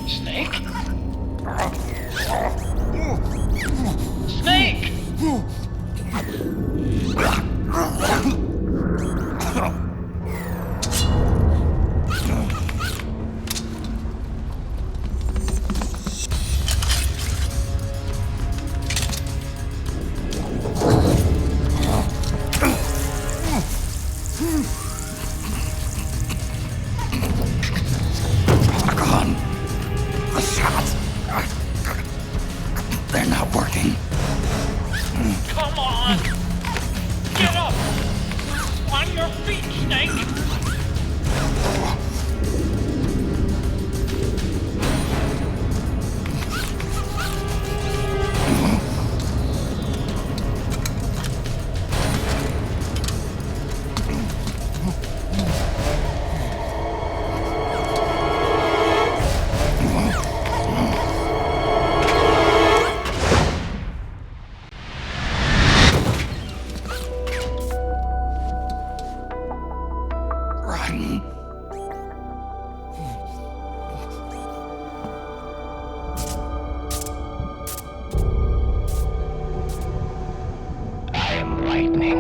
Snake? Snake! They're not working. Come on! Get up! On your feet, Snake! I am lightning.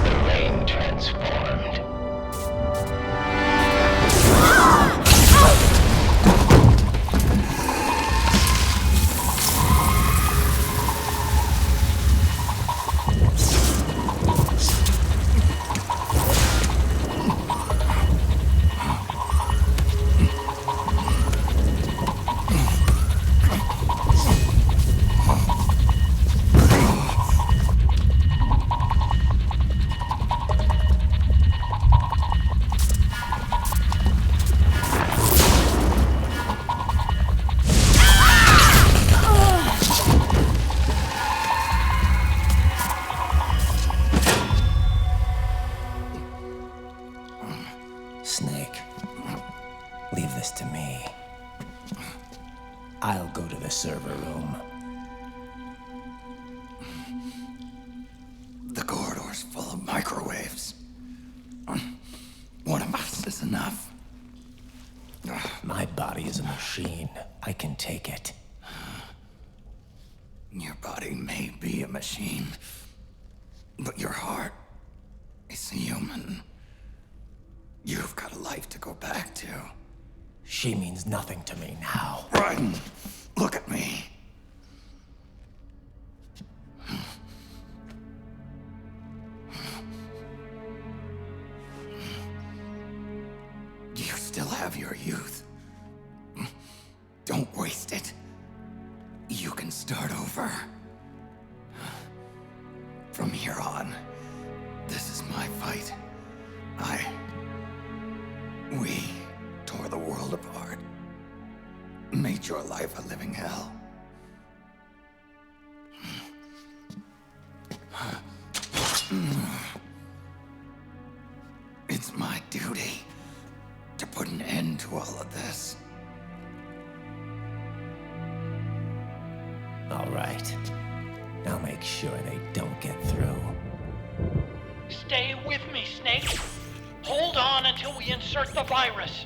The rain transformed. Snake, leave this to me. I'll go to the server room. The corridor's full of microwaves. One of us is enough. My body is a machine. I can take it. Your body may be a machine, but your heart is human. You've got a life to go back to. She means nothing to me now. Ryan, look at me. You still have your youth. Don't waste it. You can start over. From here on, this is my fight. We tore the world apart. Made your life a living hell. It's my duty to put an end to all of this. All right. I'll make sure they don't get through. Stay with me, Snake. Hold on until we insert the virus.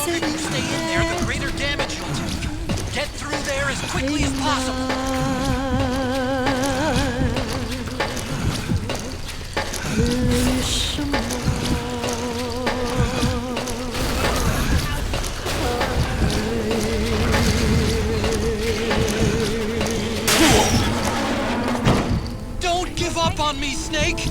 longer you stay in there, the greater damage you'll do. Get through there as quickly as possible. Don't give up on me, Snake!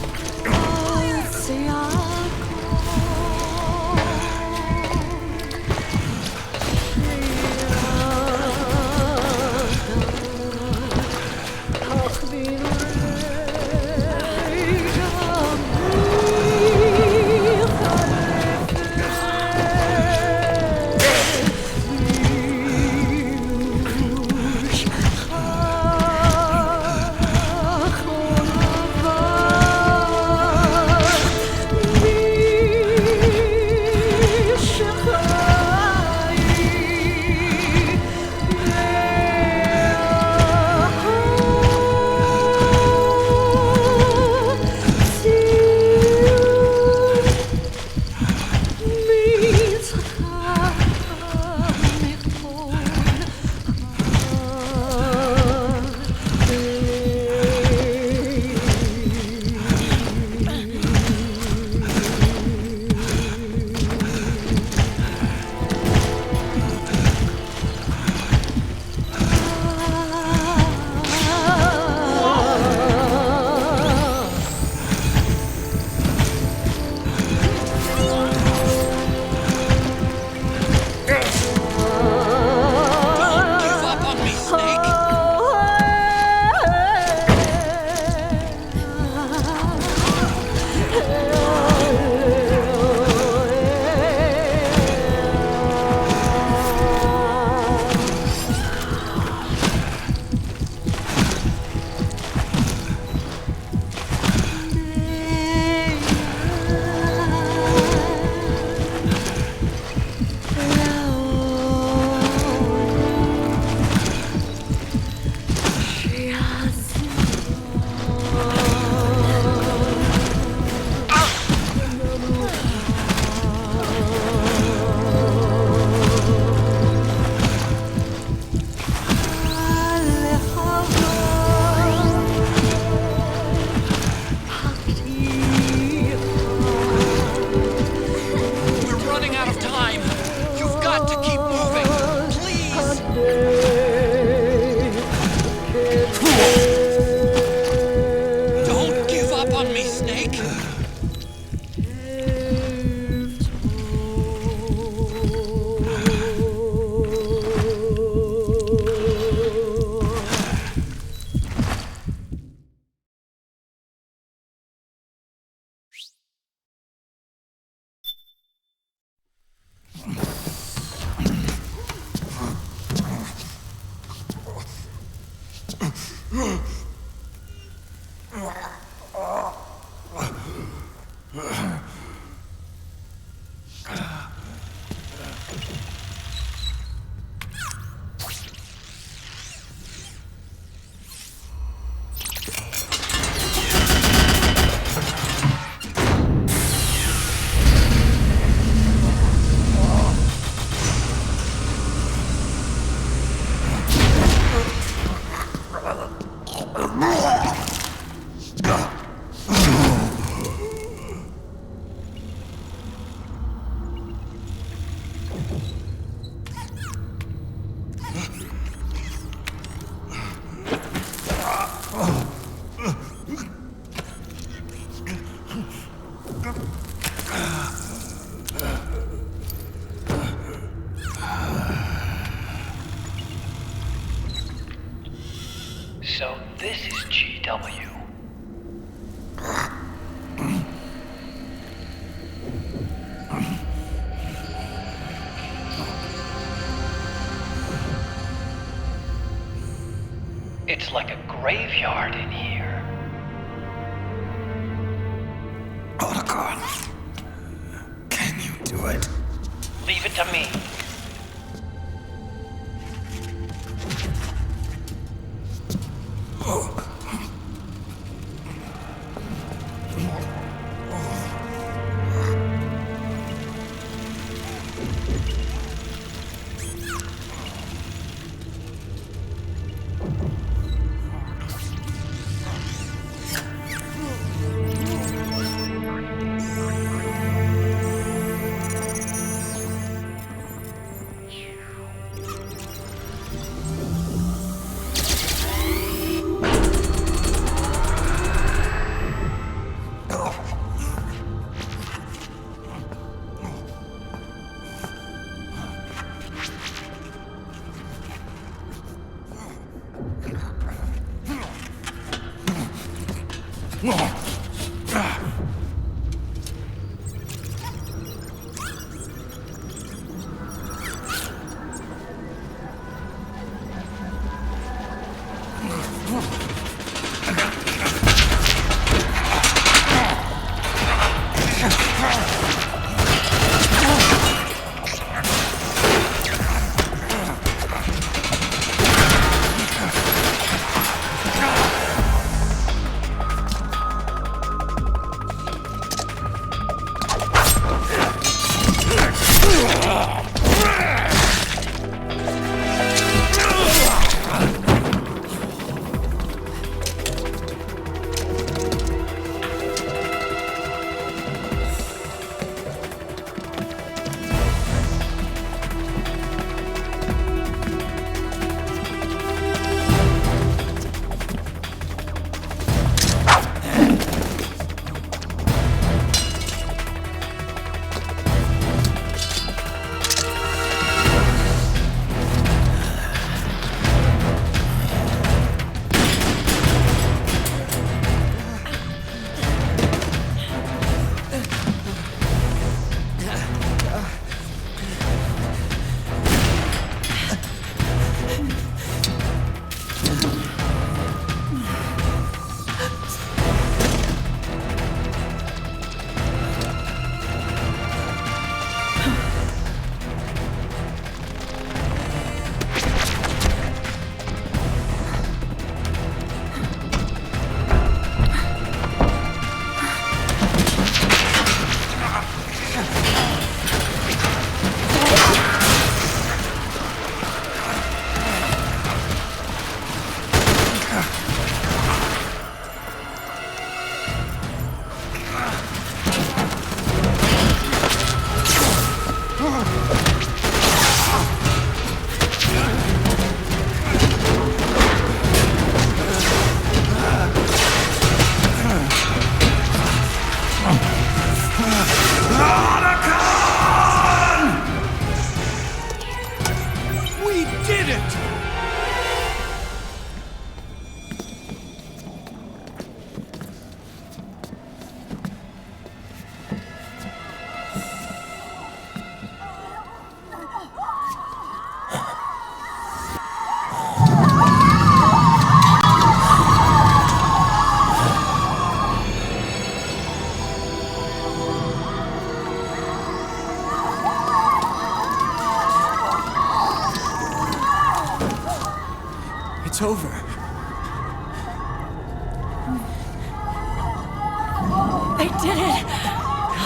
So this is GW. It's like a graveyard in here. Otacon, can you do it? Leave it to me. We did it! It's over. I did it!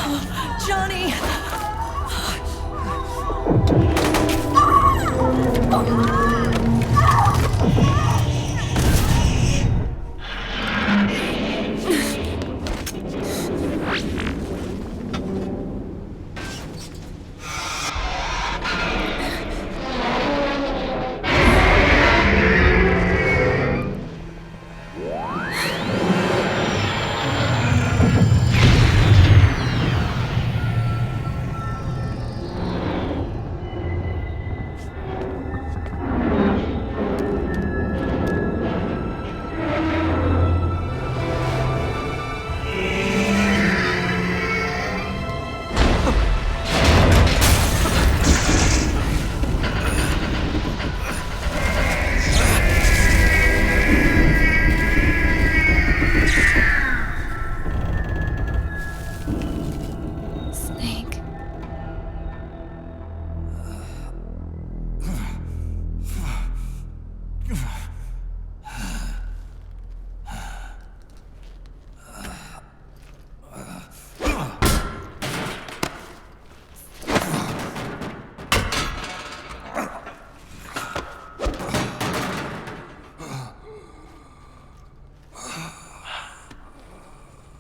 Oh, Johnny!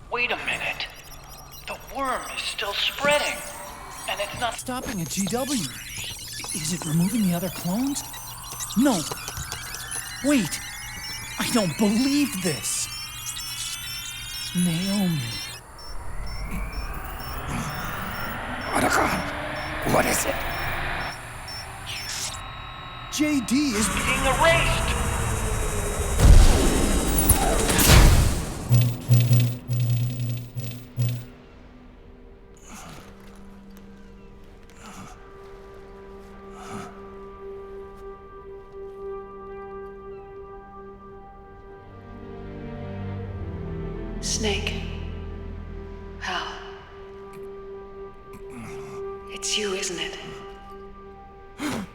Wait a minute. The worm is still spreading. And it's not Stopping at GW. Is it removing the other clones? No. Wait. I don't believe this. Naomi. Otacon, what is it? JD is being erased. Snake. Hal. It's you, isn't it? I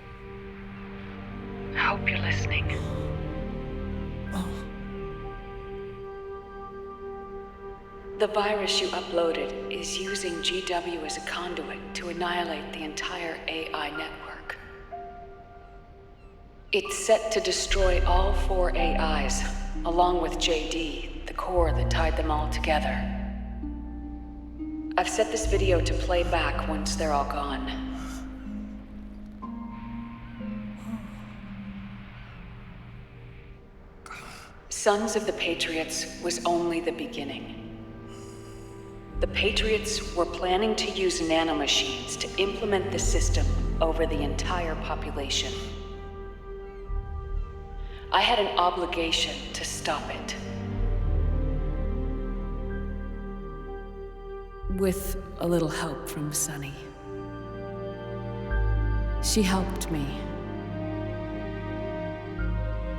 hope you're listening. The virus you uploaded is using GW as a conduit to annihilate the entire AI network. It's set to destroy all 4 AIs, along with JD, the core that tied them all together. I've set this video to play back once they're all gone. Sons of the Patriots was only the beginning. The Patriots were planning to use nanomachines to implement the system over the entire population. I had an obligation to stop it. With a little help from Sunny. She helped me.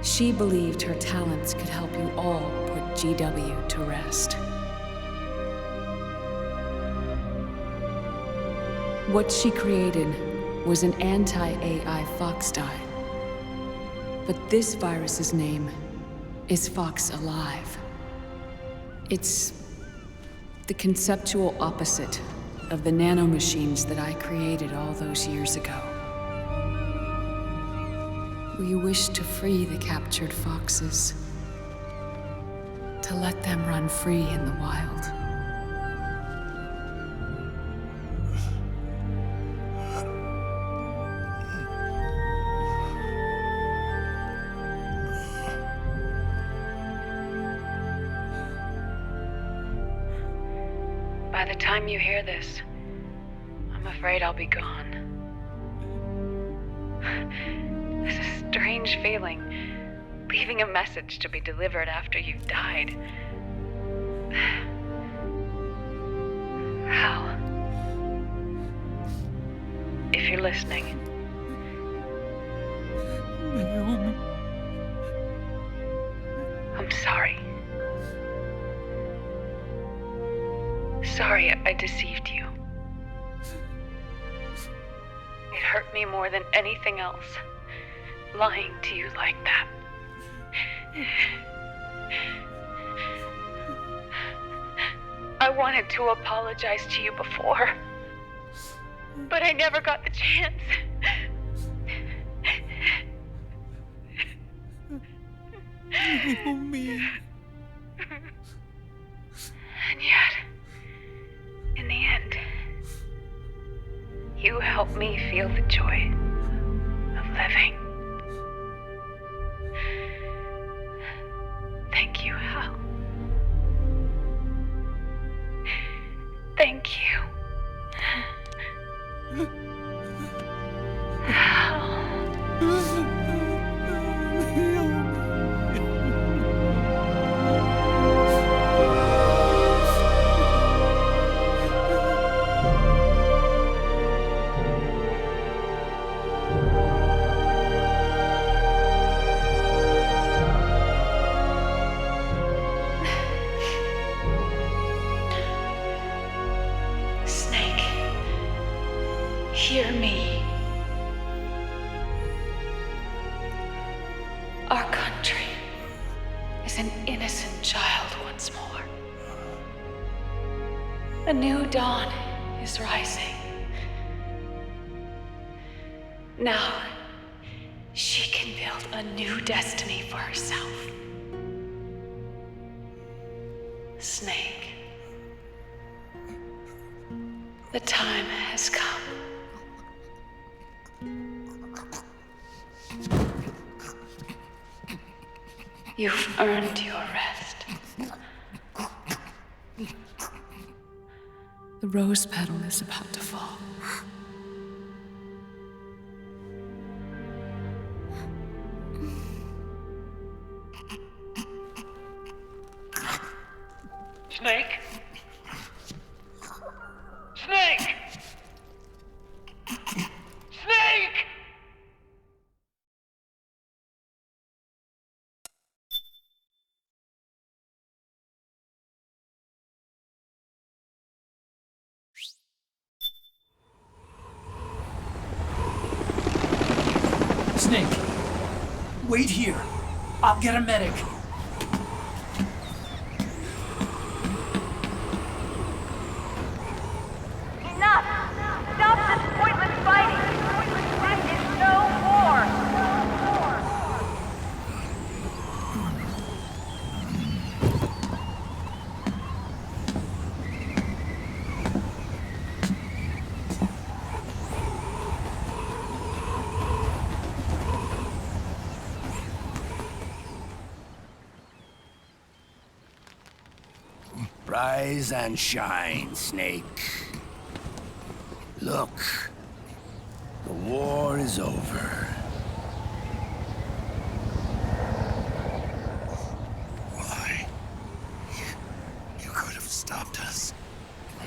She believed her talents could help you all put GW to rest. What she created was an anti-AI fox dye. But this virus's name is Fox Alive. It's the conceptual opposite of the nanomachines that I created all those years ago. We wish to free the captured foxes, to let them run free in the wild. By the time you hear this, afraid I'll be gone. It's a strange feeling, leaving a message to be delivered after you've died. Hal, if you're listening, Naomi. I'm sorry. Sorry I deceived you. It hurt me more than anything else, lying to you like that. I wanted to apologize to you before, but I never got the chance. Naomi. And yet, in the end, you helped me feel the joy of living. Thank you, Hal. Thank you. Snake, hear me. Our country is an innocent child once more. A new dawn is rising. Now, she can build a new destiny for herself. Snake, the time has come. You've earned your rest. The rose petal is about to fall. Snake? Snake! Snake! Snake, wait here. I'll get a medic. Enough! Stop this pointless fighting! This is no war! Rise and shine, Snake. Look, the war is over. Why? You could have stopped us.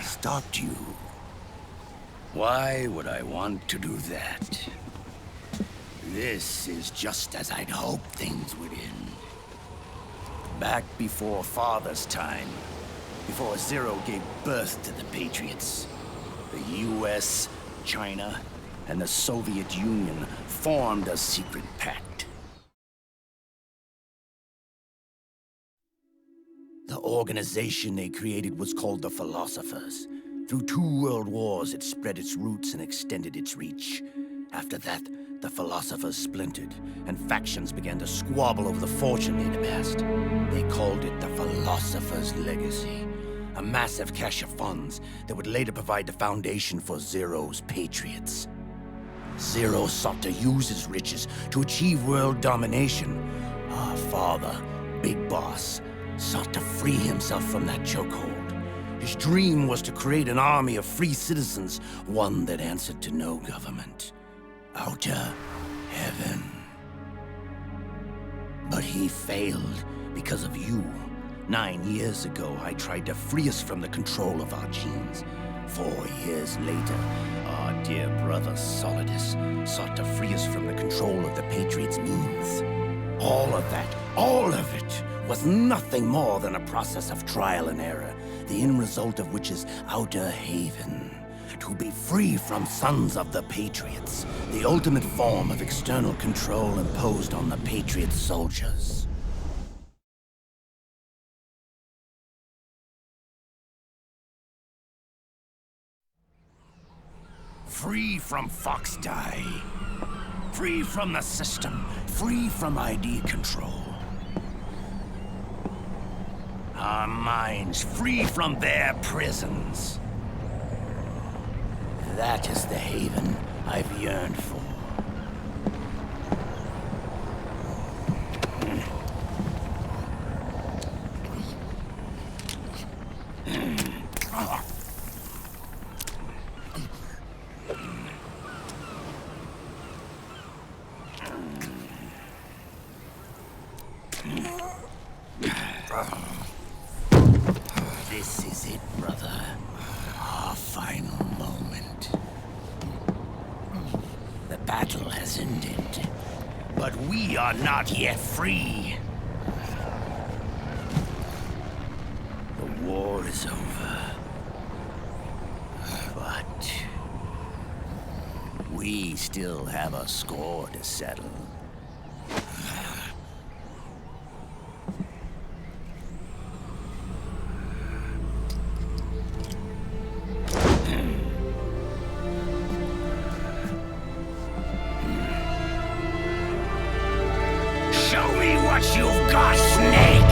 Stopped you? Why would I want to do that? This is just as I'd hoped things would end. Back before Father's time, before Zero gave birth to the Patriots, the US, China, and the Soviet Union formed a secret pact. The organization they created was called the Philosophers. Through 2 world wars, it spread its roots and extended its reach. After that, the Philosophers splintered, and factions began to squabble over the fortune they'd amassed. They called it the Philosopher's Legacy, a massive cache of funds that would later provide the foundation for Zero's Patriots. Zero sought to use his riches to achieve world domination. Our father, Big Boss, sought to free himself from that chokehold. His dream was to create an army of free citizens, one that answered to no government. Outer heaven. But he failed because of you. 9 years ago, I tried to free us from the control of our genes. 4 years later, our dear brother Solidus sought to free us from the control of the Patriots' means. All of it, was nothing more than a process of trial and error, the end result of which is Outer Haven. To be free from sons of the Patriots, the ultimate form of external control imposed on the Patriot soldiers. Free from Fox Die. Free from the system. Free from ID control. Our minds free from their prisons. That is the haven I've yearned for. This is it, brother. Our final moment. The battle has ended, but we are not yet free. The war is over, but we still have a score to settle. What you've got, Snake!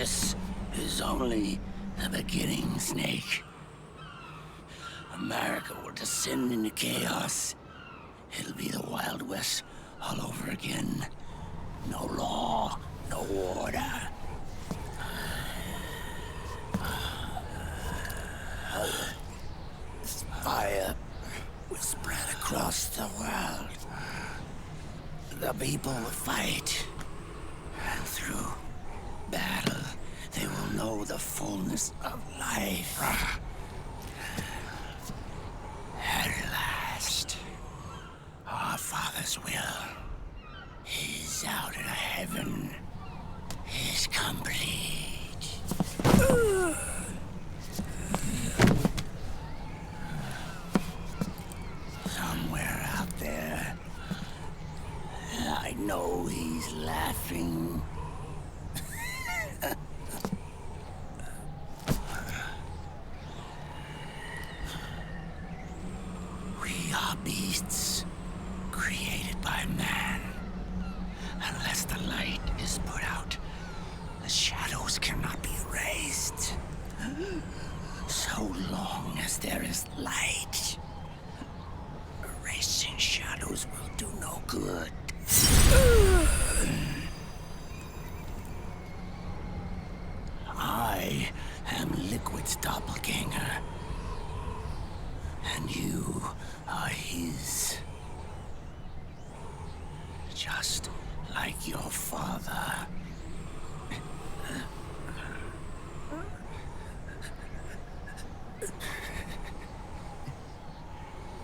This is only the beginning, Snake. America will descend into chaos. It'll be the Wild West all over again. No law, no order. Fire will spread across the world. The people will fight. And through battle, they will know the fullness of life. At last, our Father's will is out of heaven, is complete. Somewhere out there, I know he's laughing. We are beasts created by man. Unless the light is put out, the shadows cannot be erased. So long as there is light, erasing shadows will do no good. I am Liquid's doppelganger, and you are his. Just like your father.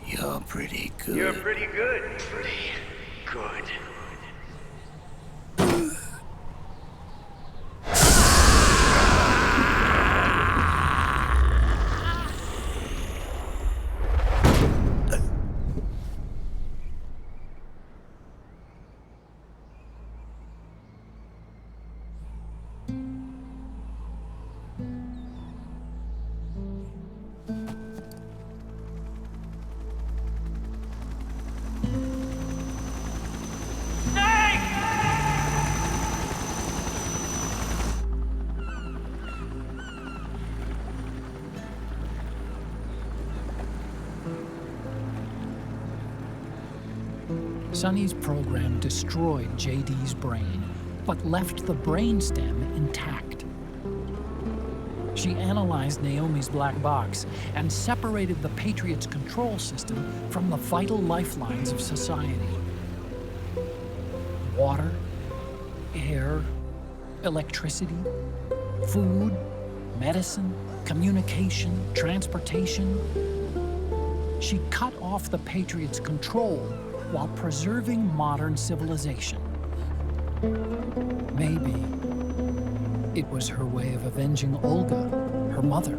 You're pretty good. You're pretty good. Pretty good. Sonny's program destroyed JD's brain, but left the brainstem intact. She analyzed Naomi's black box and separated the Patriots' control system from the vital lifelines of society. Water, air, electricity, food, medicine, communication, transportation. She cut off the Patriots' control while preserving modern civilization. Maybe it was her way of avenging Olga, her mother.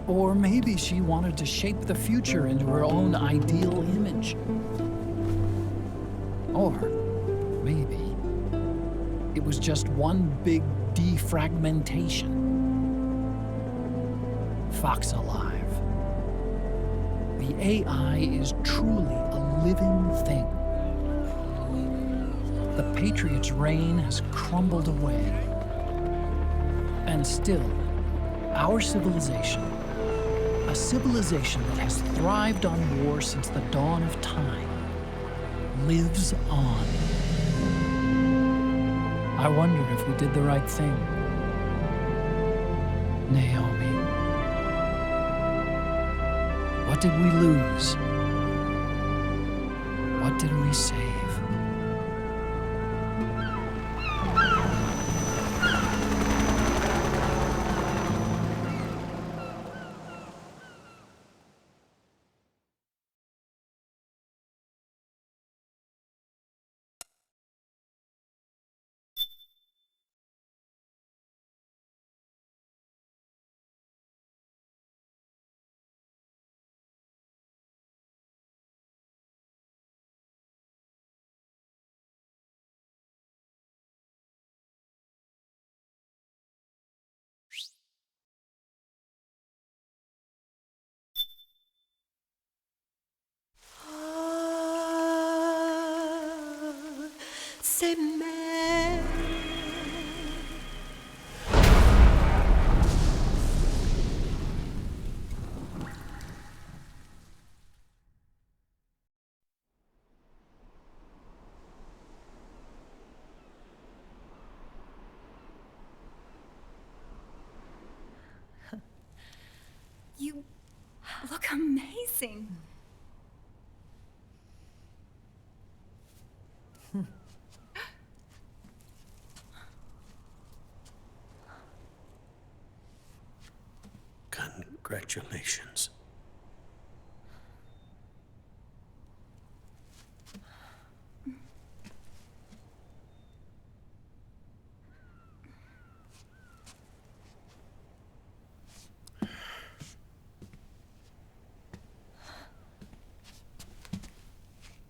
Or maybe she wanted to shape the future into her own ideal image. Or maybe it was just one big defragmentation. Fox alive. The AI is truly a living thing. The Patriots' reign has crumbled away. And still, our civilization, a civilization that has thrived on war since the dawn of time, lives on. I wonder if we did the right thing. Naomi. What did we lose? What did we save? C'est mer You look amazing. Congratulations.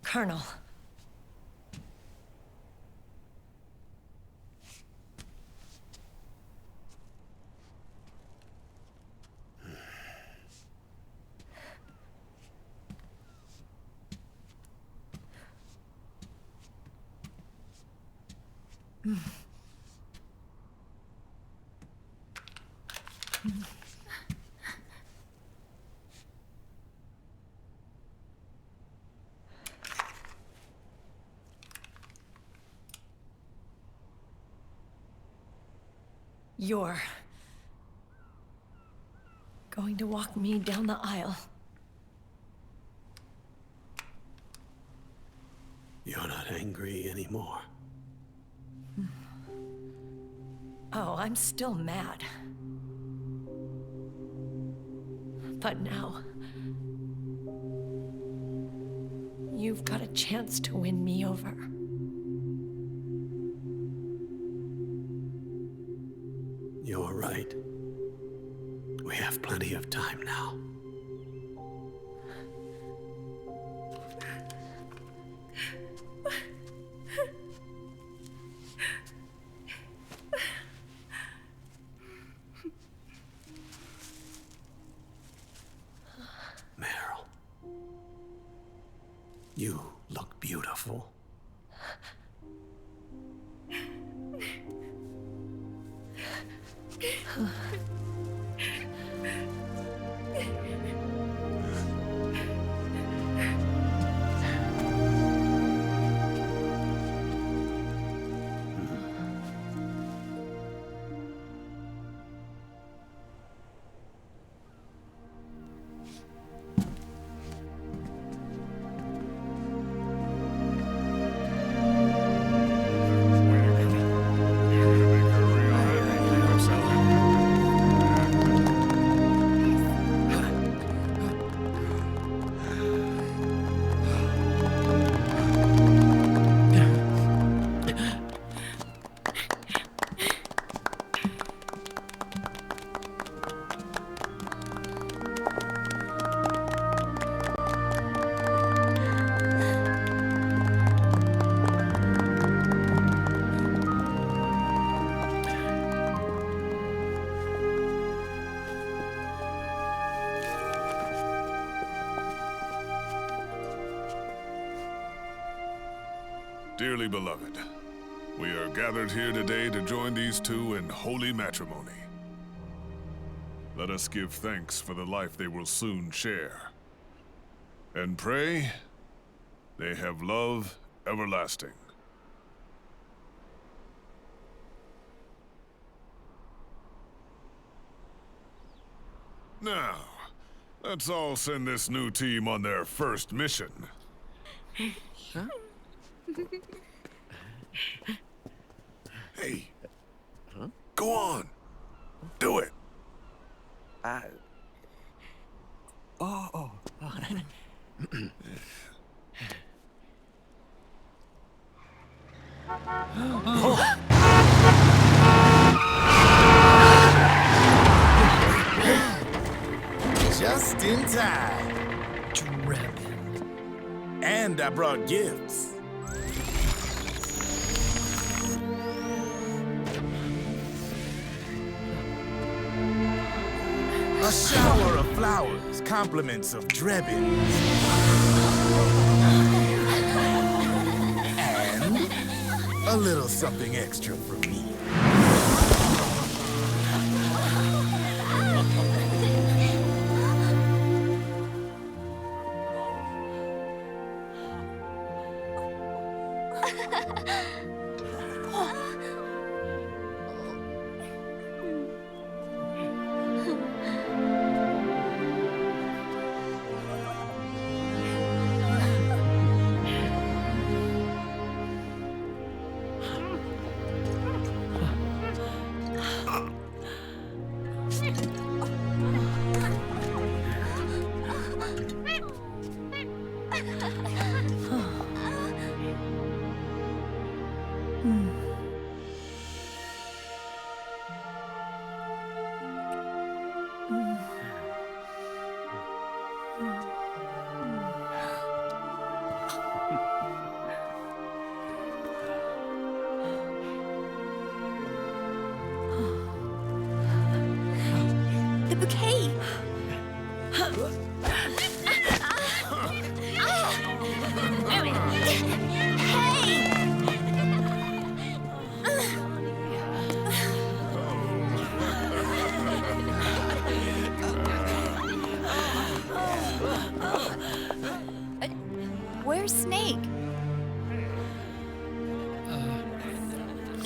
Colonel. You're going to walk me down the aisle. You're not angry anymore. Oh, I'm still mad. But now, you've got a chance to win me over. You're right. We have plenty of time now. Meryl, you look beautiful. Dearly beloved, we are gathered here today to join these two in holy matrimony. Let us give thanks for the life they will soon share, and pray they have love everlasting. Now, let's all send this new team on their first mission. Huh? Hey. Huh? Go on. Do it. Oh. Just in time. Drebin. And I brought gifts. A shower of flowers, compliments of Drebin. And a little something extra from me.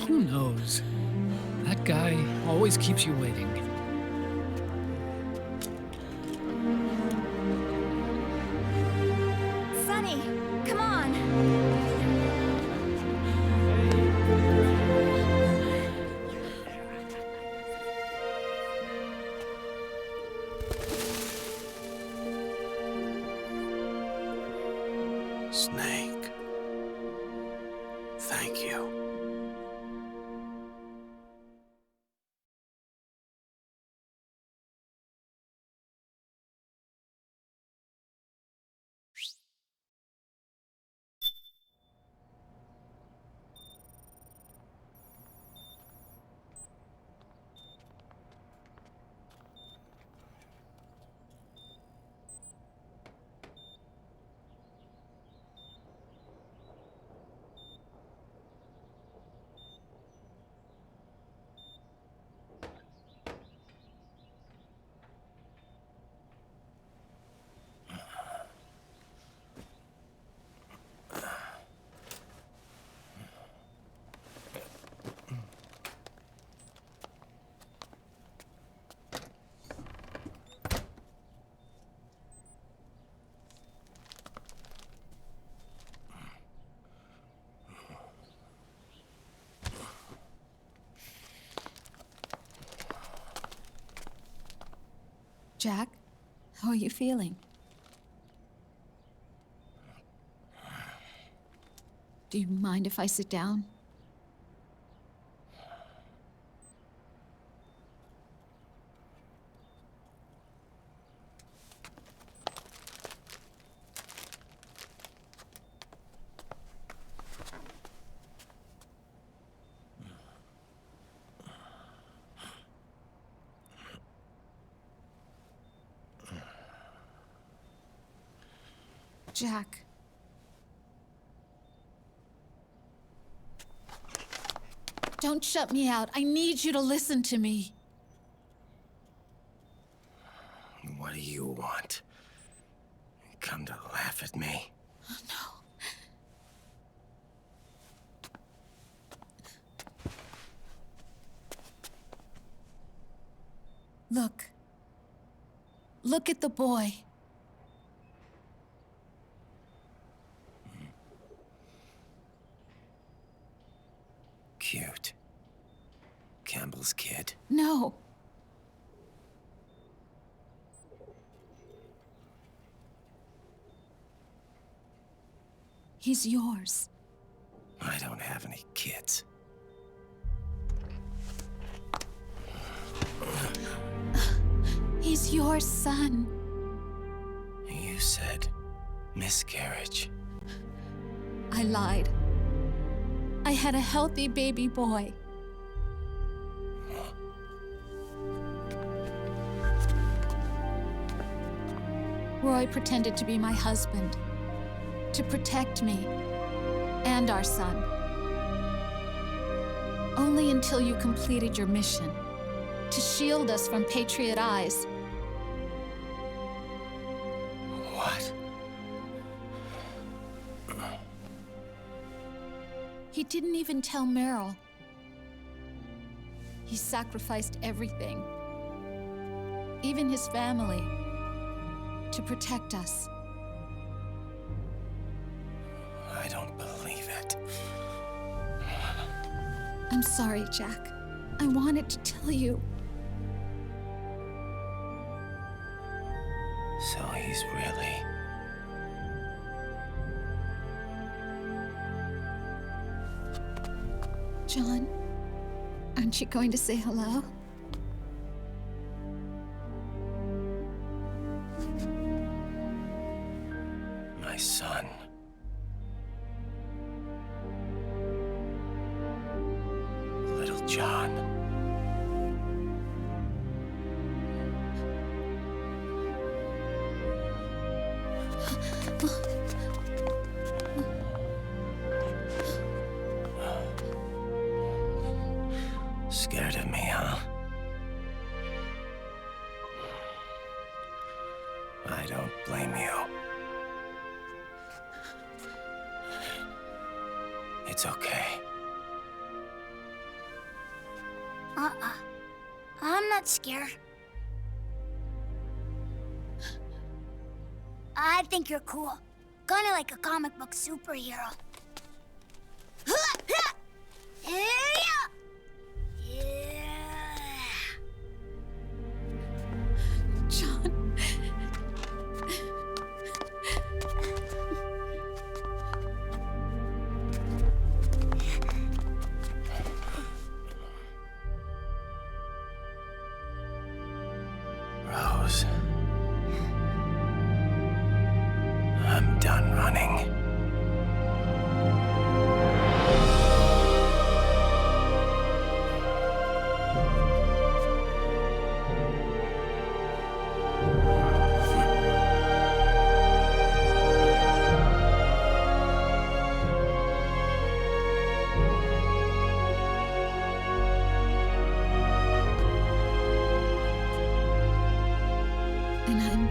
Who knows? That guy always keeps you waiting. Sonny, come on. Snake. Thank you. Jack, how are you feeling? Do you mind if I sit down? Jack. Don't shut me out. I need you to listen to me. What do you want? Come to laugh at me? Oh, no. Look. Look at the boy. Cute. Campbell's kid. No. He's yours. I don't have any kids. He's your son. You said miscarriage. I lied. I had a healthy baby boy. Roy pretended to be my husband, to protect me and our son. Only until you completed your mission, to shield us from Patriot eyes. What? He didn't even tell Meryl. He sacrificed everything, even his family, to protect us. I don't believe it. I'm sorry, Jack. I wanted to tell you. So he's really... John, aren't you going to say hello? My son. Little John. Scared of me, huh? I don't blame you. It's okay. I'm not scared. I think you're cool. Kinda like a comic book superhero. John. Rose. I'm done running. And I'm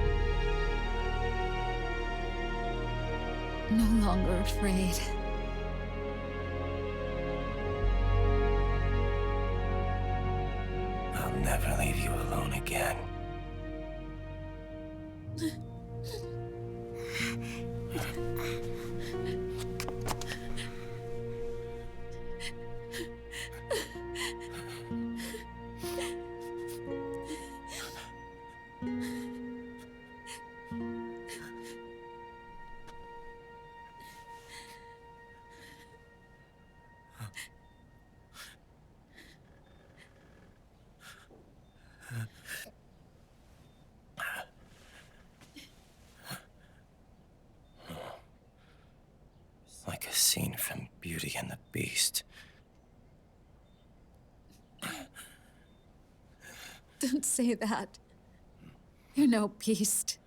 no longer afraid. I'll never leave you alone again. Like a scene from Beauty and the Beast. Don't say that. You're no beast.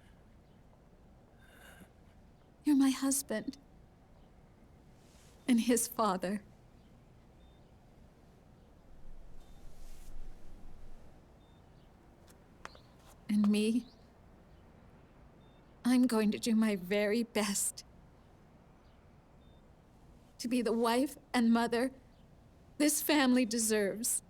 You're my husband. And his father. And me, I'm going to do my very best to be the wife and mother this family deserves.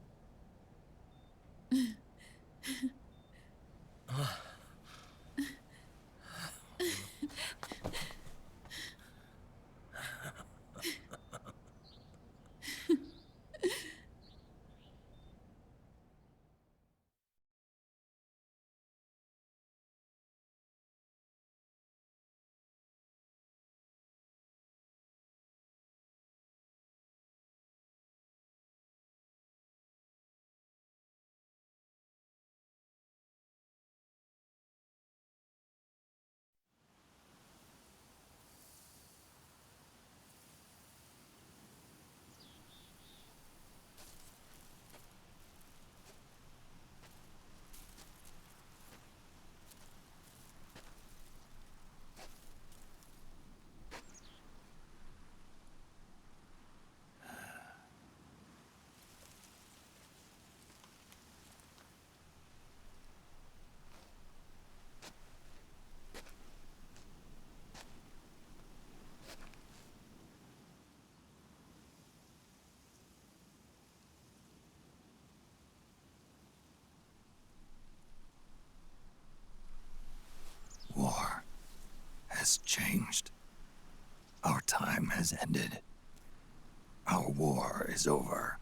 War has changed. Our time has ended. Our war is over.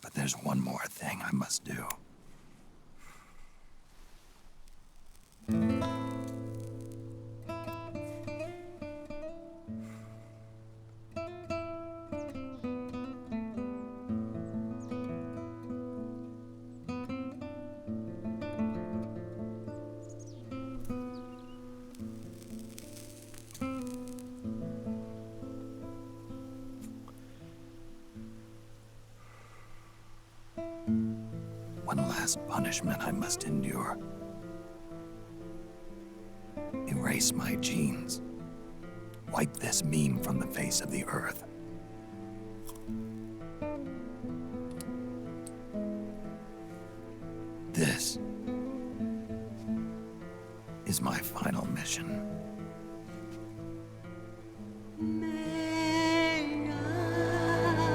But there's one more thing I must do. One last punishment I must endure. Erase my genes. Wipe this meme from the face of the earth. This is my final mission. May I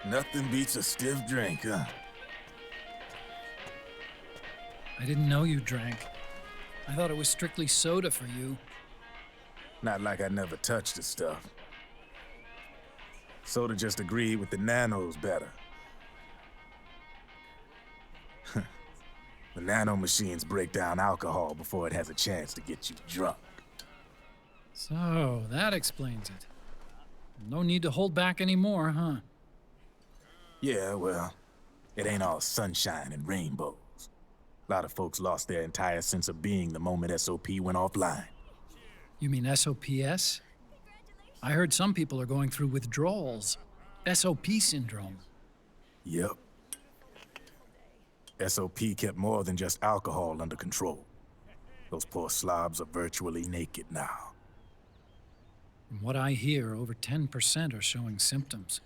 Nothing beats a stiff drink, huh? I didn't know you drank. I thought it was strictly soda for you. Not like I never touched the stuff. Soda just agreed with the nanos better. The nano machines break down alcohol before it has a chance to get you drunk. So, that explains it. No need to hold back anymore, huh? Yeah, well, it ain't all sunshine and rainbows. A lot of folks lost their entire sense of being the moment SOP went offline. You mean SOPS? I heard some people are going through withdrawals. SOP syndrome. Yep. SOP kept more than just alcohol under control. Those poor slobs are virtually naked now. From what I hear, over 10% are showing symptoms.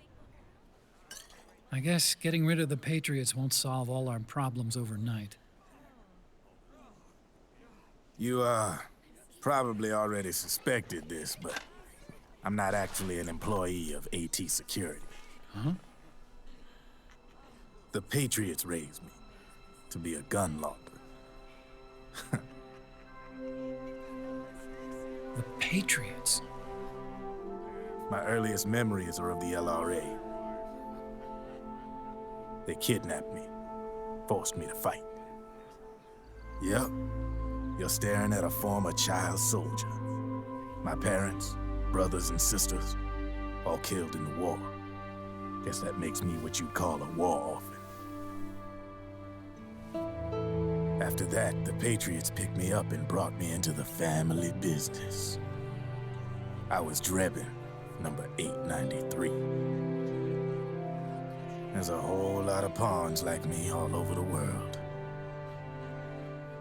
I guess getting rid of the Patriots won't solve all our problems overnight. You, probably already suspected this, but I'm not actually an employee of AT Security. Huh? The Patriots raised me to be a gun launder. The Patriots? My earliest memories are of the LRA. They kidnapped me, forced me to fight. Yep, you're staring at a former child soldier. My parents, brothers and sisters, all killed in the war. Guess that makes me what you'd call a war orphan. After that, the Patriots picked me up and brought me into the family business. I was Drebin, number 893. There's a whole lot of pawns like me all over the world.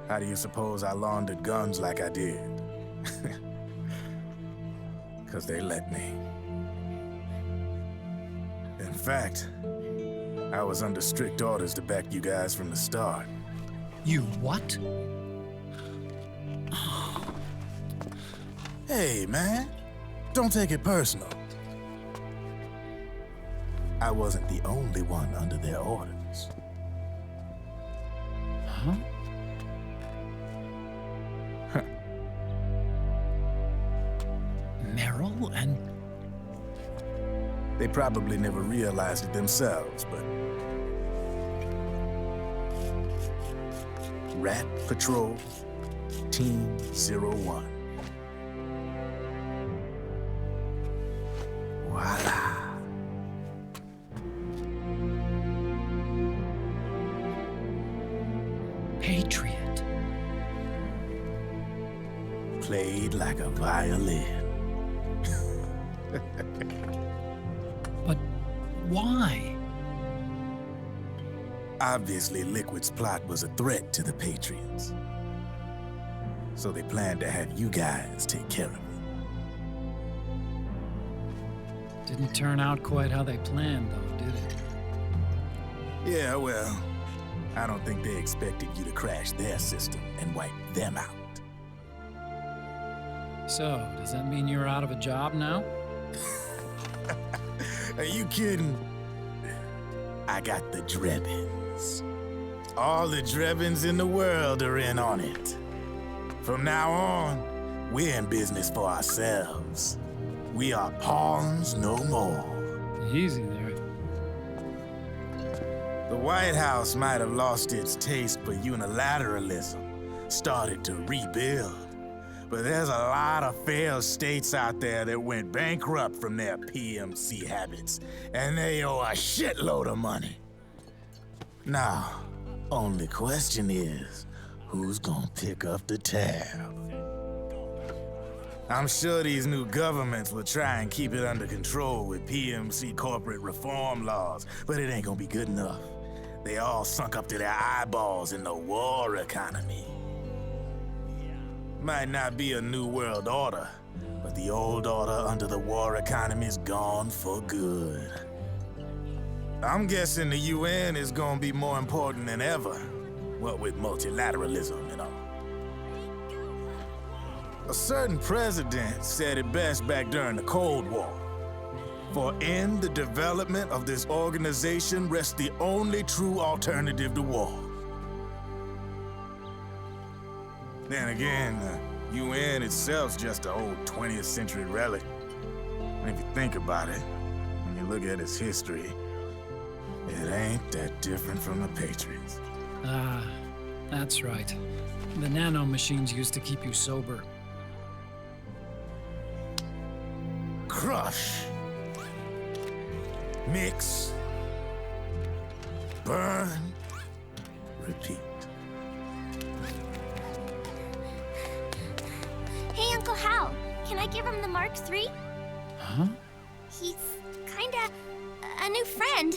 How do you suppose I laundered guns like I did? 'Cause they let me. In fact, I was under strict orders to back you guys from the start. You what? Hey, man. Don't take it personal. I wasn't the only one under their orders. Huh? Merrill and... They probably never realized it themselves, but... Rat Patrol, Team 01. Voila. Patriot. Played like a violin. But why? Obviously, Liquid's plot was a threat to the Patriots. So they planned to have you guys take care of it. Didn't turn out quite how they planned, though, did it? Yeah, well, I don't think they expected you to crash their system and wipe them out. So, does that mean you're out of a job now? Are you kidding? I got the Drebbins. All the Drebbins in the world are in on it. From now on, we're in business for ourselves. We are pawns no more. Easy there. The White House might have lost its taste for unilateralism, started to rebuild. But there's a lot of failed states out there that went bankrupt from their PMC habits, and they owe a shitload of money. Now, only question is, who's gonna pick up the tab? I'm sure these new governments will try and keep it under control with PMC corporate reform laws, but it ain't gonna be good enough. They all sunk up to their eyeballs in the war economy. Might not be a new world order, but the old order under the war economy's gone for good. I'm guessing the UN is gonna be more important than ever, what with multilateralism and all. A certain president said it best back during the Cold War. For in the development of this organization rests the only true alternative to war. Then again, the UN itself's just an old 20th century relic. And if you think about it, when you look at its history, it ain't that different from the Patriots. Ah, that's right. The nanomachines used to keep you sober. Crush. Mix. Burn. Repeat. Hey, Uncle Hal, can I give him the Mark III? Huh? He's kinda a new friend.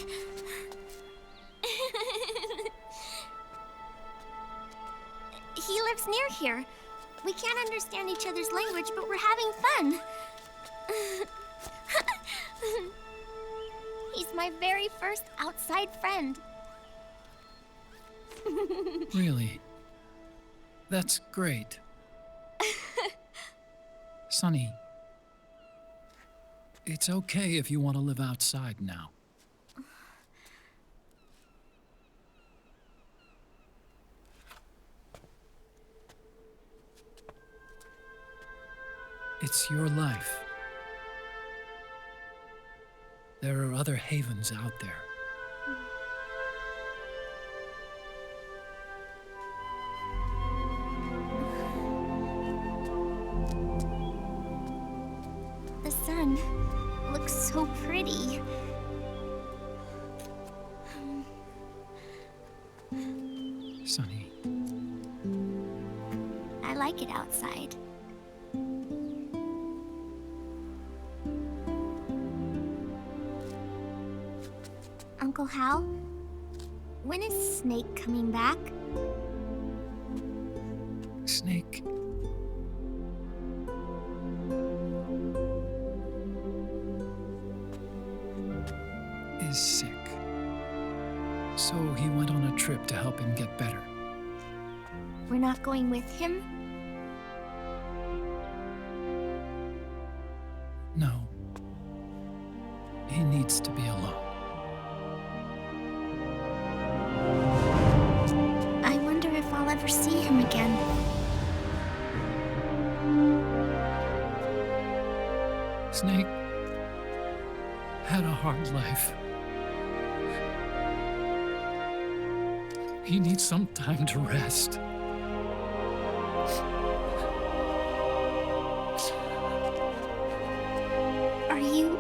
He lives near here. We can't understand each other's language, but we're having fun. He's my very first outside friend. Really? That's great. Sonny, it's okay if you want to live outside now. It's your life. There are other havens out there. The sun looks so pretty. Sonny. I like it outside. Uncle Hal, when is Snake coming back? Snake. Is sick. So he went on a trip to help him get better. We're not going with him? No. He needs to be alone. I wonder if I'll ever see him again. Snake had a hard life. He needs some time to rest. Are you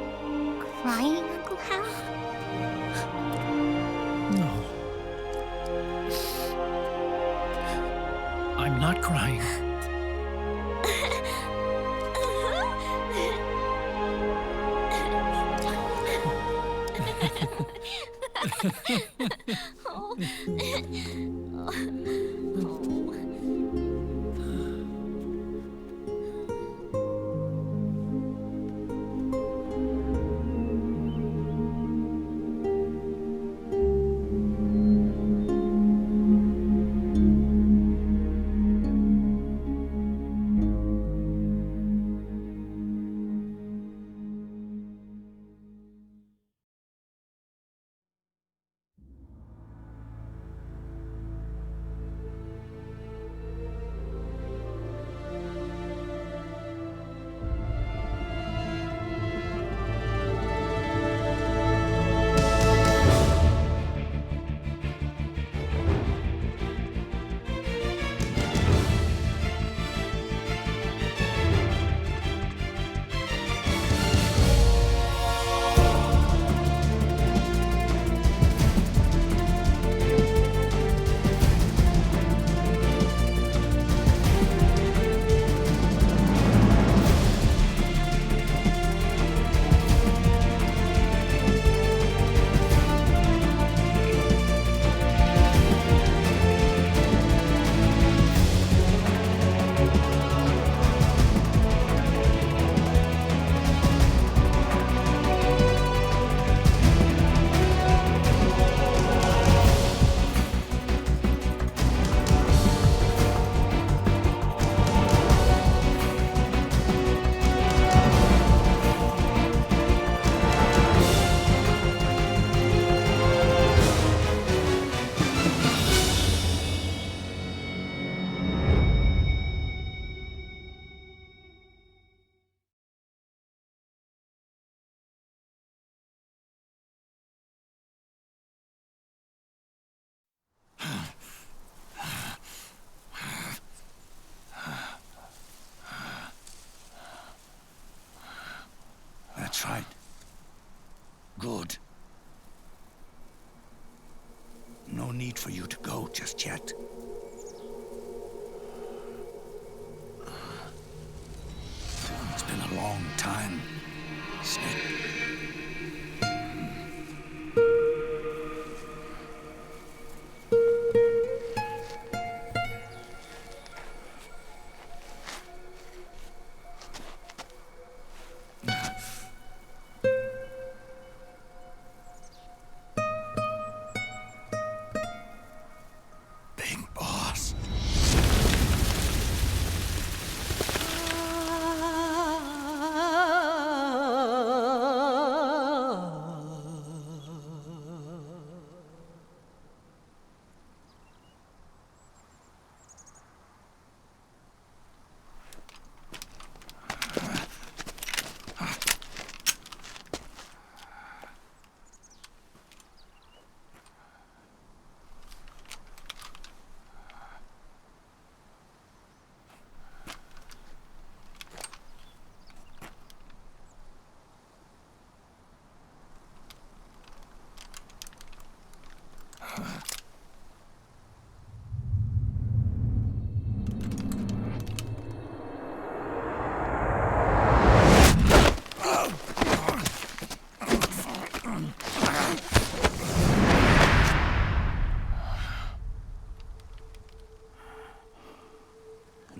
crying, Uncle Hal? No. I'm not crying. need for you to go just yet. It's been a long time, Snake.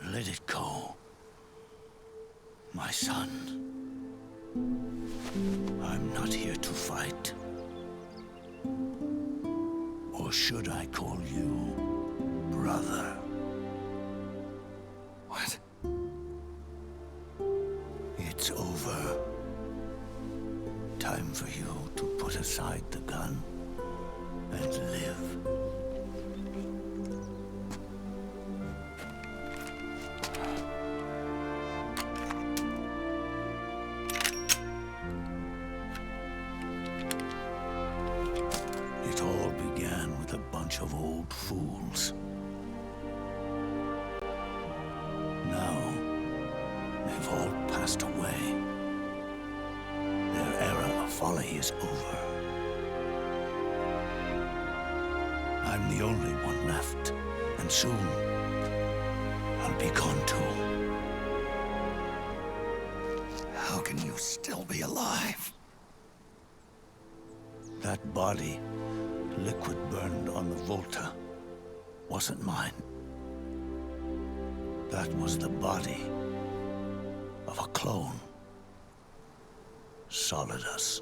Let it go, my son. I'm not here to fight. Or should I call you brother? What? It's over. Time for you to put aside the gun and live. It all began with a bunch of old fools. Now, they've all passed away. Their era of folly is over. I'm the only one left, and soon I'll be gone too. How can you still be alive? That body, liquid burned on the Volta, wasn't mine. That was the body of a clone. Solidus.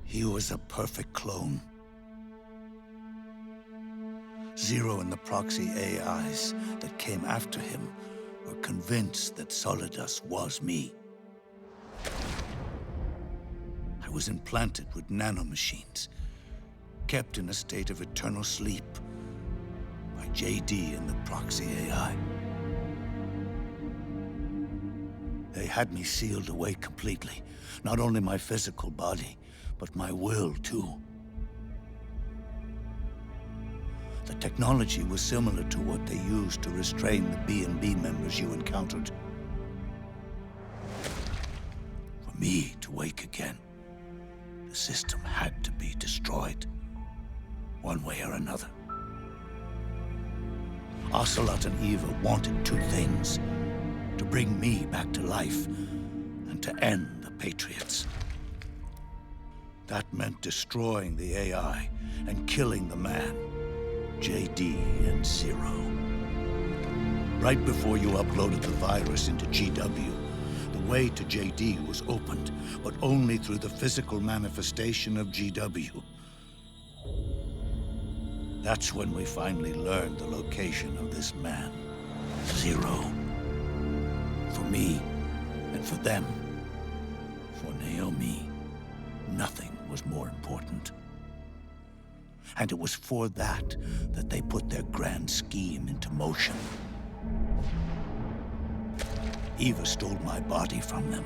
He was a perfect clone. Zero and the proxy AIs that came after him were convinced that Solidus was me. I was implanted with nanomachines, kept in a state of eternal sleep by JD and the proxy AI. They had me sealed away completely, not only my physical body, but my will too. The technology was similar to what they used to restrain the B&B members you encountered. For me to wake again, the system had to be destroyed, one way or another. Ocelot and Eva wanted two things: to bring me back to life and to end the Patriots. That meant destroying the AI and killing the man, JD and Zero. Right before you uploaded the virus into GW, the way to JD was opened, but only through the physical manifestation of GW. That's when we finally learned the location of this man, Zero. For me, and for them, for Naomi, nothing was more important. And it was for that they put their grand scheme into motion. Eva stole my body from them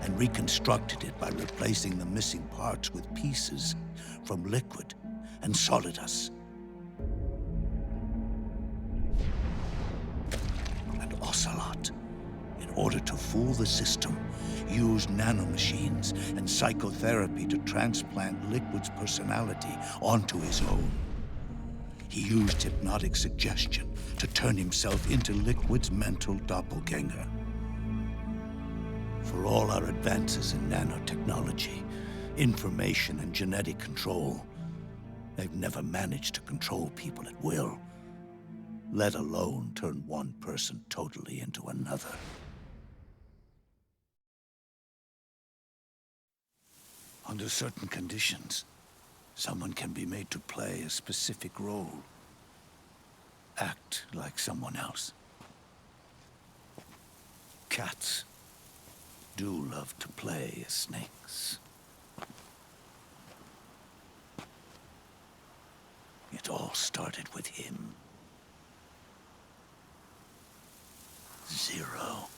and reconstructed it by replacing the missing parts with pieces from Liquid and Solidus. And Ocelot, in order to fool the system, used nanomachines and psychotherapy to transplant Liquid's personality onto his own. He used hypnotic suggestion to turn himself into Liquid's mental doppelganger. For all our advances in nanotechnology, information and genetic control, they've never managed to control people at will, let alone turn one person totally into another. Under certain conditions, someone can be made to play a specific role, act like someone else. Cats do love to play as snakes. It all started with him. Zero.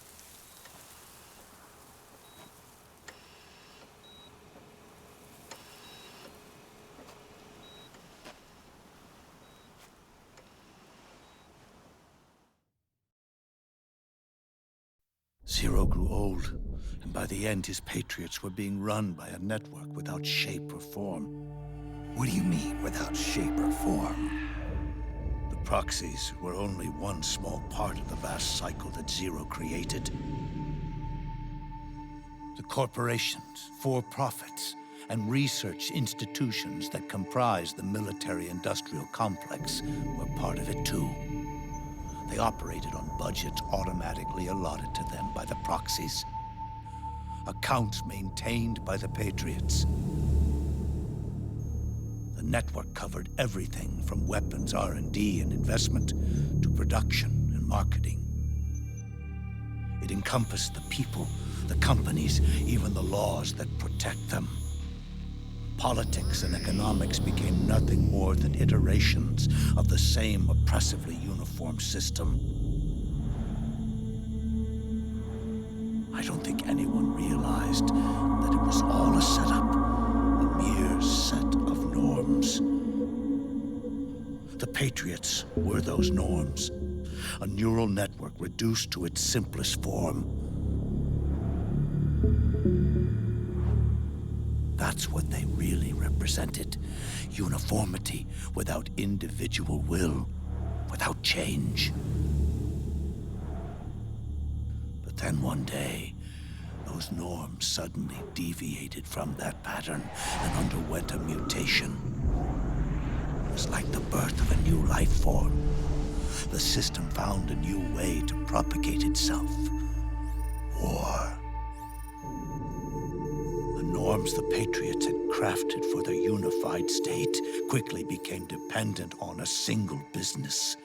Zero grew old, and by the end his Patriots were being run by a network without shape or form. What do you mean, without shape or form? The proxies were only one small part of the vast cycle that Zero created. The corporations, for-profits, and research institutions that comprise the military-industrial complex were part of it too. They operated on budgets automatically allotted to them by the proxies. Accounts maintained by the Patriots. The network covered everything from weapons R&D and investment to production and marketing. It encompassed the people, the companies, even the laws that protect them. Politics and economics became nothing more than iterations of the same oppressively uniform system. I don't think anyone realized that it was all a setup, a mere set of norms. The Patriots were those norms, a neural network reduced to its simplest form. That's what they really represented. Uniformity without individual will, without change. But then one day, those norms suddenly deviated from that pattern and underwent a mutation. It was like the birth of a new life form. The system found a new way to propagate itself. War. Norms the Patriots had crafted for their unified state quickly became dependent on a single business,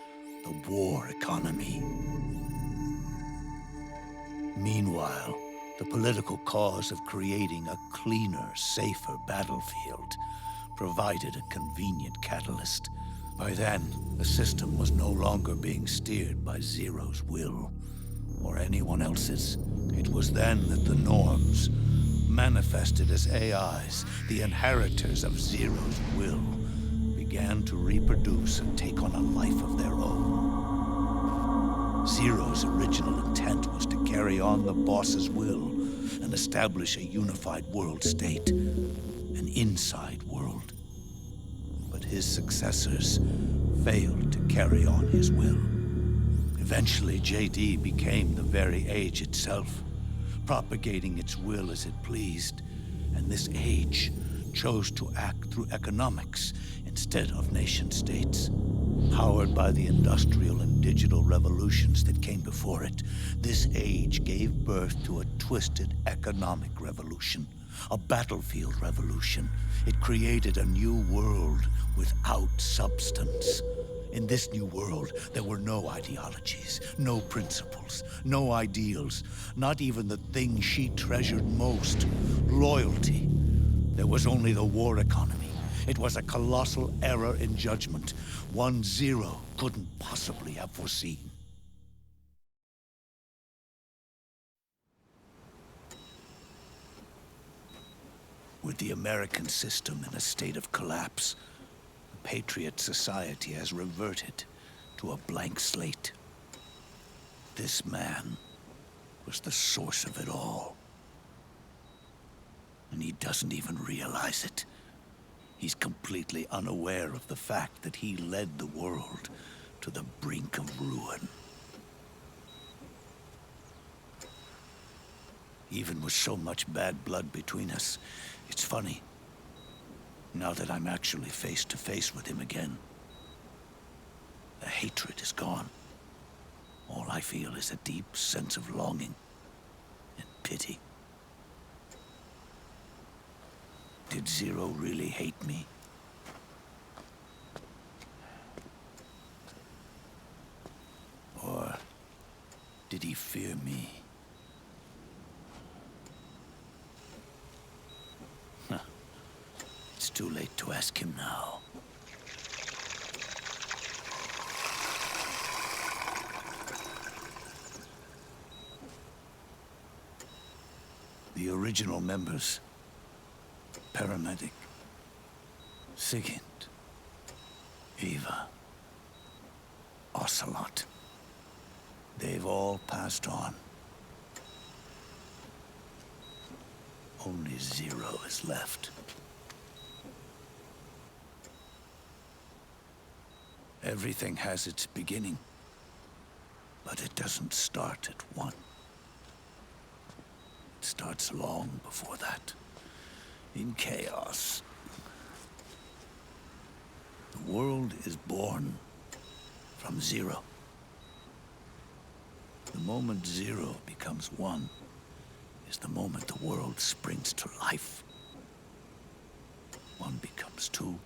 the war economy. Meanwhile, the political cause of creating a cleaner, safer battlefield provided a convenient catalyst. By then, the system was no longer being steered by Zero's will, or anyone else's. It was then that the norms, manifested as AIs, the inheritors of Zero's will, began to reproduce and take on a life of their own. Zero's original intent was to carry on the boss's will and establish a unified world state, an inside world. But his successors failed to carry on his will. Eventually, JD became the very age itself, propagating its will as it pleased, and this age chose to act through economics instead of nation-states. Powered by the industrial and digital revolutions that came before it, this age gave birth to a twisted economic revolution, a battlefield revolution. It created a new world without substance. In this new world, there were no ideologies, no principles, no ideals, not even the thing she treasured most, loyalty. There was only the war economy. It was a colossal error in judgment, one Zero couldn't possibly have foreseen. With the American system in a state of collapse, Patriot society has reverted to a blank slate. This man was the source of it all. And he doesn't even realize it. He's completely unaware of the fact that he led the world to the brink of ruin. Even with so much bad blood between us, it's funny. Now that I'm actually face to face with him again, the hatred is gone. All I feel is a deep sense of longing and pity. Did Zero really hate me? Or did he fear me? It's too late to ask him now. The original members, Paramedic, Sigint, Eva, Ocelot, they've all passed on. Only Zero is left. Everything has its beginning, but it doesn't start at one. It starts long before that, in chaos. The world is born from zero. The moment zero becomes one is the moment the world springs to life. One becomes two,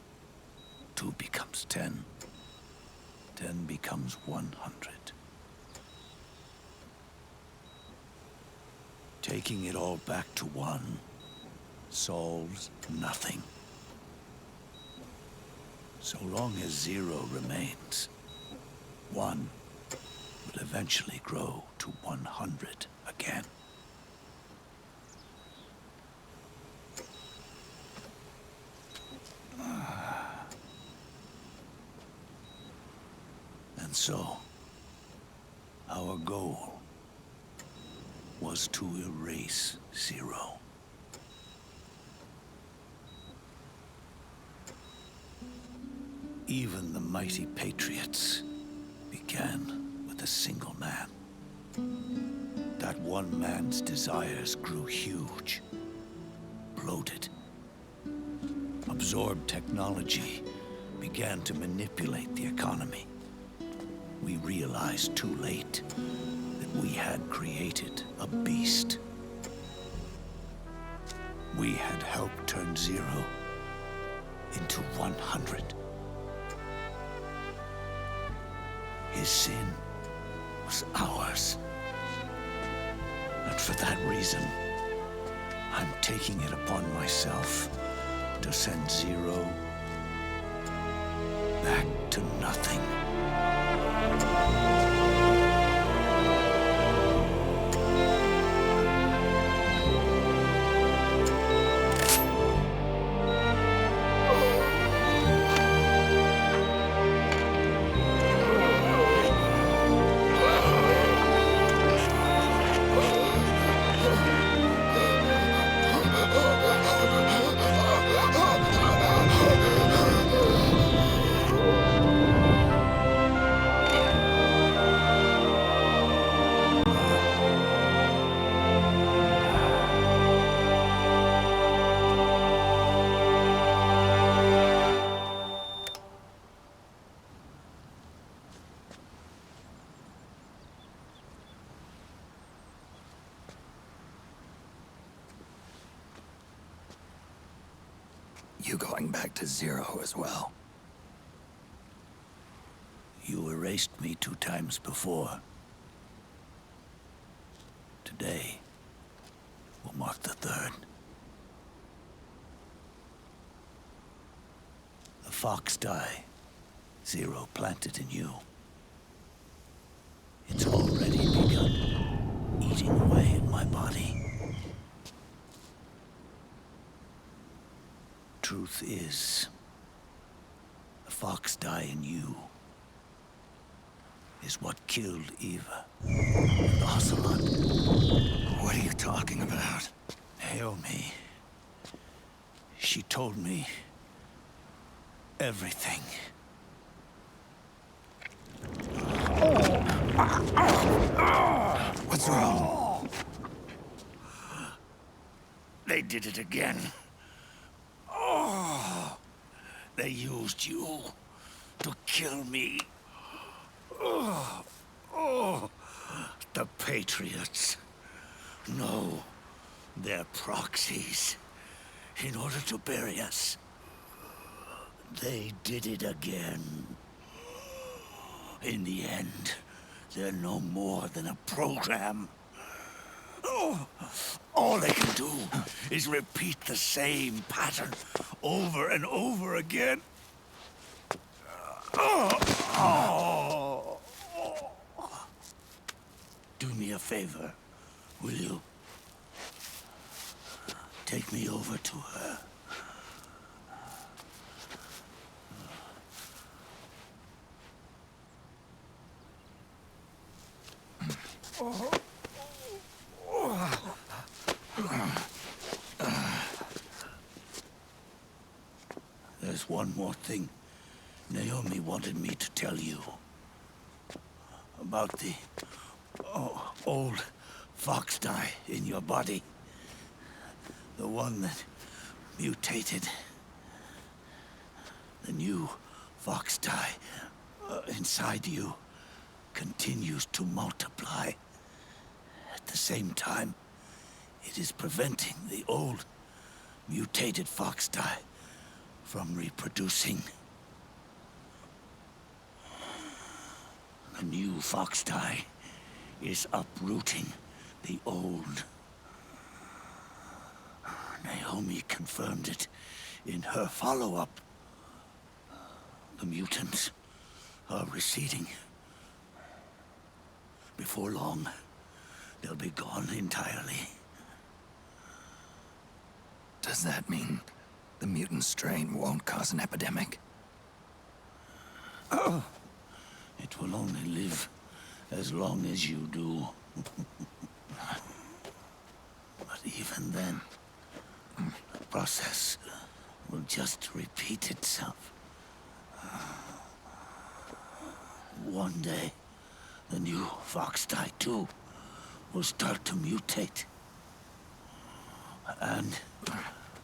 two becomes 10. 10 becomes 100. Taking it all back to one solves nothing. So long as zero remains, one will eventually grow to 100 again. And so, our goal was to erase zero. Even the mighty Patriots began with a single man. That one man's desires grew huge, bloated, absorbed technology, began to manipulate the economy. We realized too late that we had created a beast. We had helped turn zero into 100. His sin was ours. And for that reason, I'm taking it upon myself to send zero back to nothing. You going back to zero as well? You erased me 2 times before. Today will mark the 3rd. The fox die zero planted in you. It's already begun eating away at my body. Truth is, the fox die in you is what killed Eva and Ocelot. talking about? Naomi. She told me everything. What's wrong? They did it again. Oh, they used you to kill me. Oh, the Patriots. No, they're proxies. In order to bury us. They did it again. In the end, they're no more than a program. Oh, all they can do is repeat the same pattern over and over again. Do me a favor, will you? Take me over to her. There's one more thing Naomi wanted me to tell you. About the old fox dye in your body. The one that mutated. The new fox dye inside you continues to multiply. At the same time, it is preventing the old mutated fox dye from reproducing. The new fox dye is uprooting the old. Naomi confirmed it in her follow-up. The mutants are receding. Before long, they'll be gone entirely. Does that mean the mutant strain won't cause an epidemic? It will only live as long as you do. But even then, the process will just repeat itself. One day, the new fox dye too will start to mutate and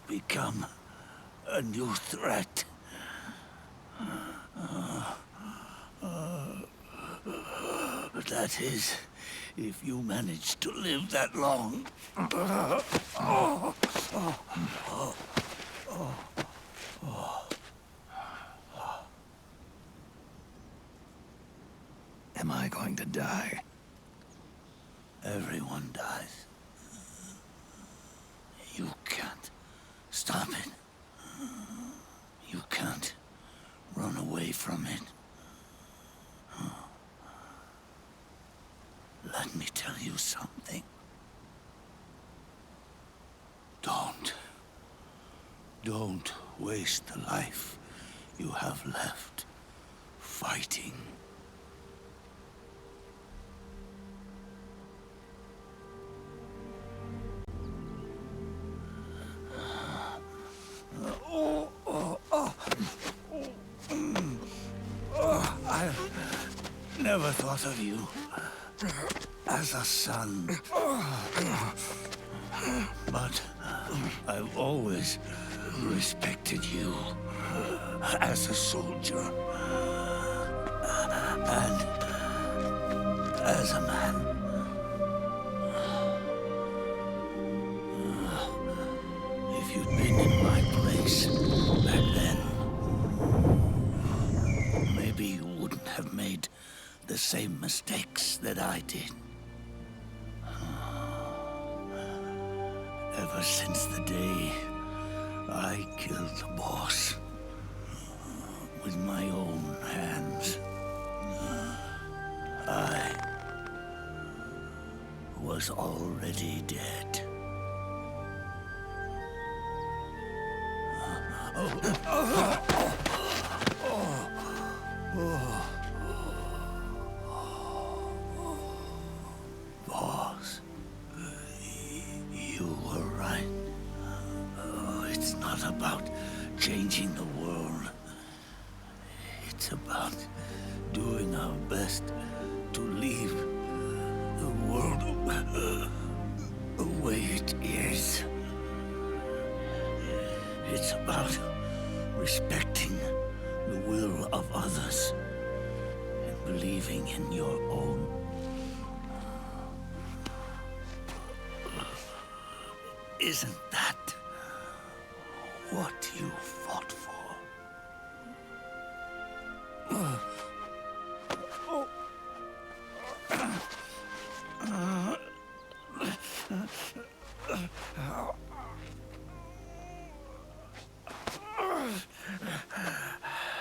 become a new threat. That is, if you manage to live that long. Am I going to die? Everyone dies. You can't stop it. You can't run away from it. Let me tell you something. Don't waste the life you have left fighting. I've never thought of you as a son. But I've always respected you as a soldier and as a man. If you'd been in my place back then, maybe you wouldn't have made the same mistakes that I did. Ever since the day I killed the boss with my own hands, I was already dead. Boss, about changing the world. It's about doing our best to leave the world the way it is. It's about respecting the will of others and believing in your own. Isn't that what you fought for?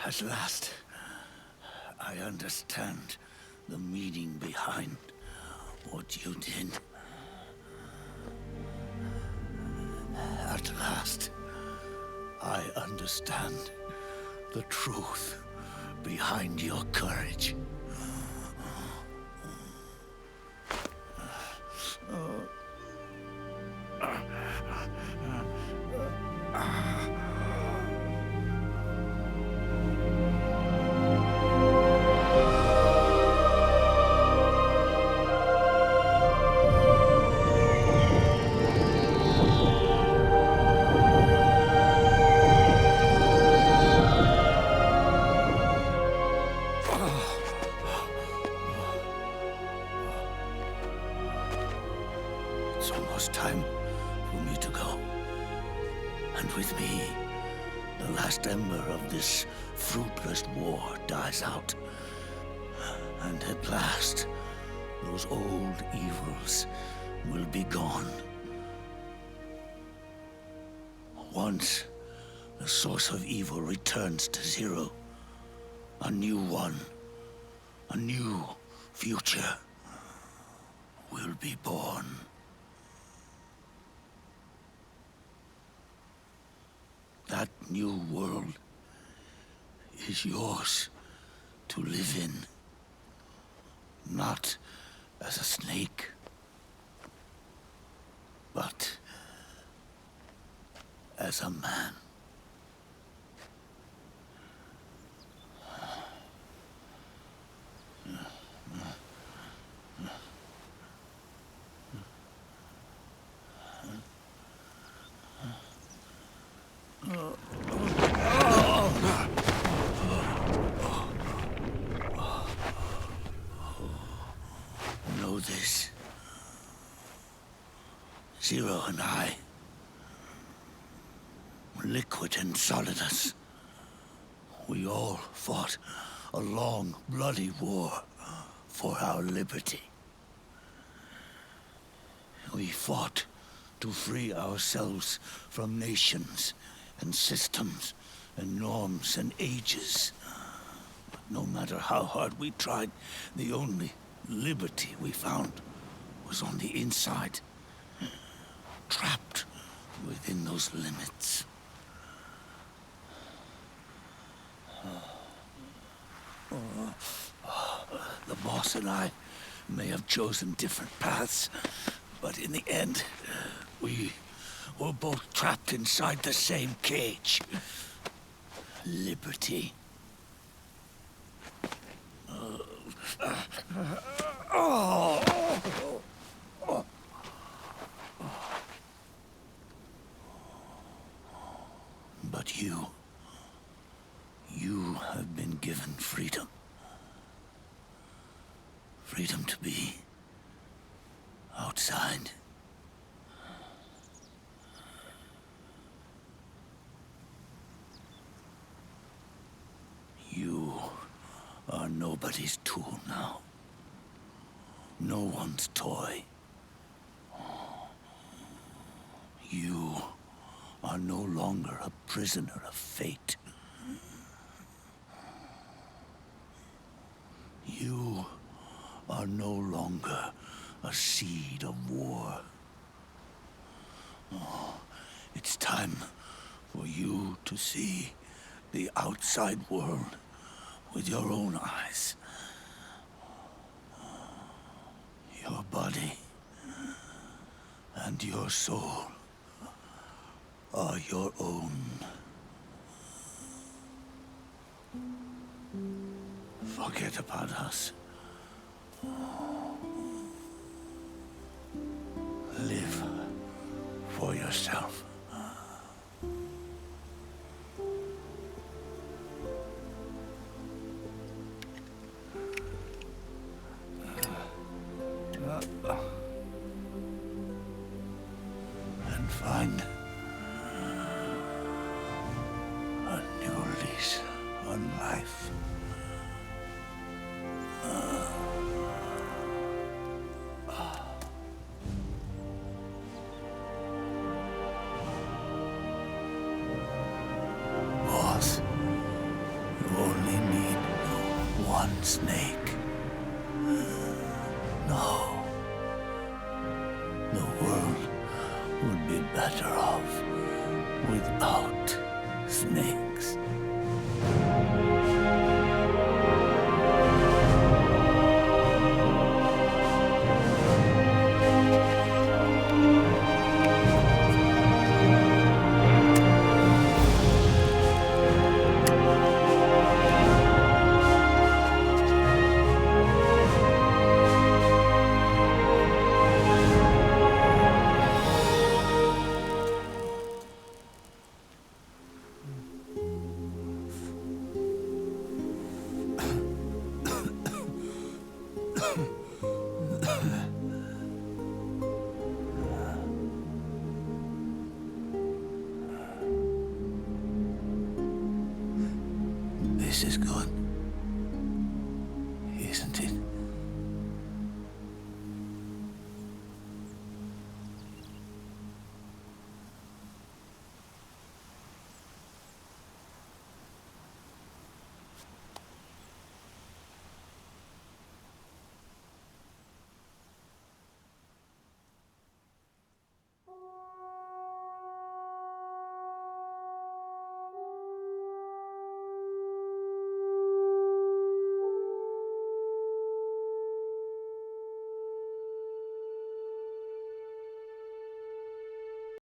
At last, I understand the meaning behind what you did. At last, I understand the truth behind your courage. It's almost time for me to go. And with me, the last ember of this fruitless war dies out. And at last, those old evils will be gone. Once the source of evil returns to zero, a new one, a new future will be born. That new world is yours to live in, not as a snake, but as a man. Know this. Zero and I, liquid and solidus, we all fought a long, bloody war for our liberty. We fought to free ourselves from nations and systems and norms and ages. But no matter how hard we tried, the only liberty we found was on the inside, trapped within those limits. The boss and I may have chosen different paths, but in the end, we were both trapped inside the same cage. Liberty. But you have been given freedom. Freedom to be outside. You are nobody's tool now. No one's toy. You are no longer a prisoner of fate. You are no longer a seed of war. It's time for you to see the outside world with your own eyes. Your body and your soul are your own. Forget about us. Live for yourself. And find a new lease on life. Boss, you only need one snake. No. The world would be better off without snakes. This is good.